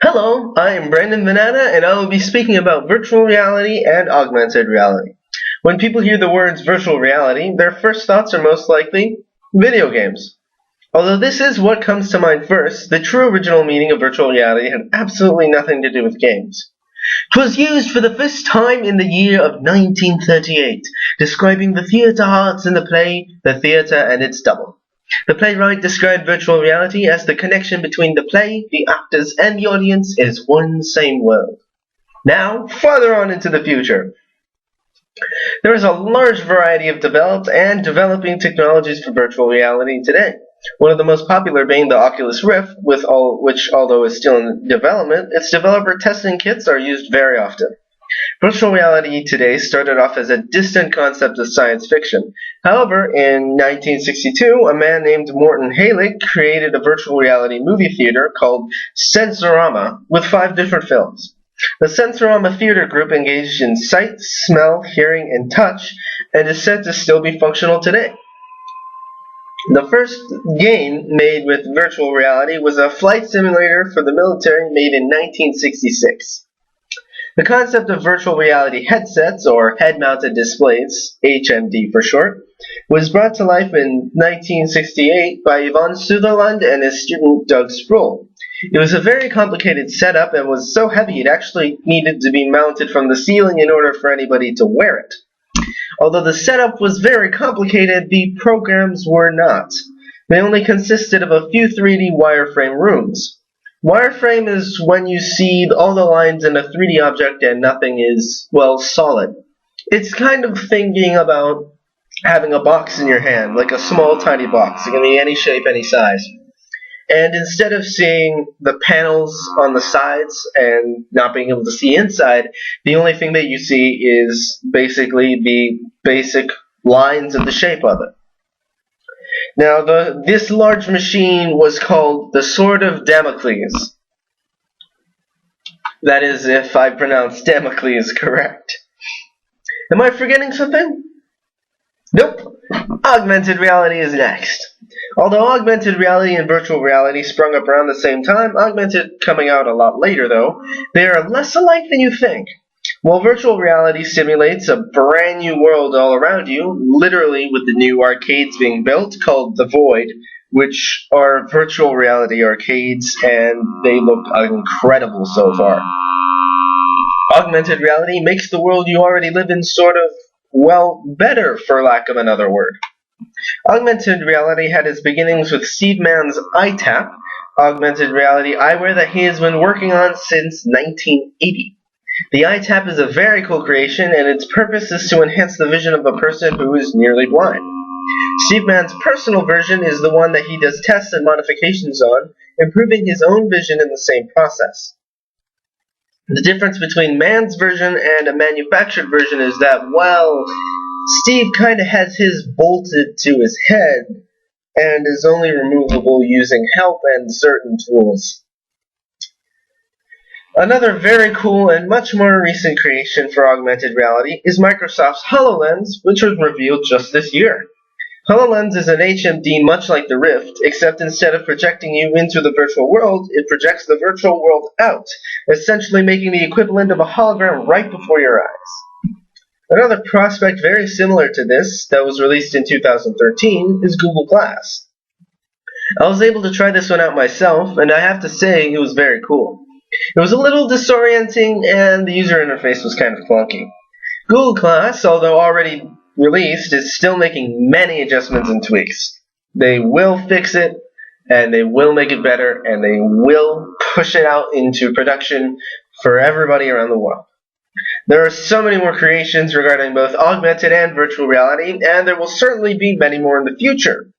Hello, I am Brandon Vanatta, and I will be speaking about virtual reality and augmented reality. When people hear the words virtual reality, their first thoughts are most likely video games. Although this is what comes to mind first, the true original meaning of virtual reality had absolutely nothing to do with games. It was used for the first time in the year of 1938, describing the theater arts in the play The Theater and Its Double. The playwright described virtual reality as the connection between the play, the actors, and the audience is one same world. Now, farther on into the future, there is a large variety of developed and developing technologies for virtual reality today. One of the most popular being the Oculus Rift, which, although is still in development, its developer testing kits are used very often. Virtual reality today started off as a distant concept of science fiction. However, in 1962, a man named Morton Halick created a virtual reality movie theater called Sensorama with 5 different films. The Sensorama Theater Group engaged in sight, smell, hearing, and touch, and is said to still be functional today. The first game made with virtual reality was a flight simulator for the military made in 1966. The concept of virtual reality headsets, or head-mounted displays, HMD for short, was brought to life in 1968 by Yvonne Sutherland and his student Doug Sproul. It was a very complicated setup and was so heavy it actually needed to be mounted from the ceiling in order for anybody to wear it. Although the setup was very complicated, the programs were not. They only consisted of a few 3D wireframe rooms. Wireframe is when you see all the lines in a 3D object and nothing is, well, solid. It's kind of thinking about having a box in your hand, like a small, tiny box. It can be any shape, any size. And instead of seeing the panels on the sides and not being able to see inside, the only thing that you see is basically the basic lines of the shape of it. Now, this large machine was called the Sword of Damocles. That is, if I pronounce Damocles correct. Am I forgetting something? Nope. Augmented reality is next. Although augmented reality and virtual reality sprung up around the same time, augmented coming out a lot later though, they are less alike than you think. While virtual reality simulates a brand new world all around you, literally with the new arcades being built called The Void, which are virtual reality arcades, and they look incredible so far. Augmented reality makes the world you already live in sort of, well, better, for lack of another word. Augmented reality had its beginnings with Steve Mann's iTap, augmented reality eyewear that he has been working on since 1980. The iTap is a very cool creation, and its purpose is to enhance the vision of a person who is nearly blind. Steve Mann's personal version is the one that he does tests and modifications on, improving his own vision in the same process. The difference between Mann's version and a manufactured version is that, well, Steve kind of has his bolted to his head and is only removable using help and certain tools. Another very cool and much more recent creation for augmented reality is Microsoft's HoloLens, which was revealed just this year. HoloLens is an HMD much like the Rift, except instead of projecting you into the virtual world, it projects the virtual world out, essentially making the equivalent of a hologram right before your eyes. Another prospect very similar to this, that was released in 2013, is Google Glass. I was able to try this one out myself, and I have to say it was very cool. It was a little disorienting, and the user interface was kind of clunky. Google Glass, although already released, is still making many adjustments and tweaks. They will fix it, and they will make it better, and they will push it out into production for everybody around the world. There are so many more creations regarding both augmented and virtual reality, and there will certainly be many more in the future.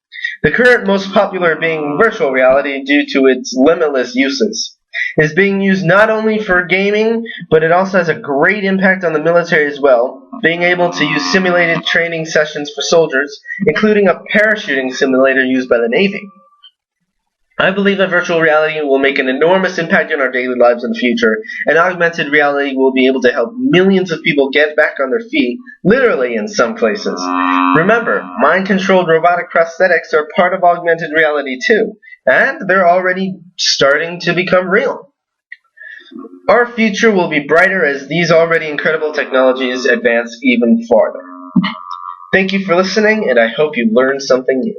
The current most popular being virtual reality due to its limitless uses. It is being used not only for gaming, but it also has a great impact on the military as well, being able to use simulated training sessions for soldiers, including a parachuting simulator used by the Navy. I believe that virtual reality will make an enormous impact on our daily lives in the future, and augmented reality will be able to help millions of people get back on their feet, literally in some places. Remember, mind-controlled robotic prosthetics are part of augmented reality too, and they're already starting to become real. Our future will be brighter as these already incredible technologies advance even farther. Thank you for listening, and I hope you learned something new.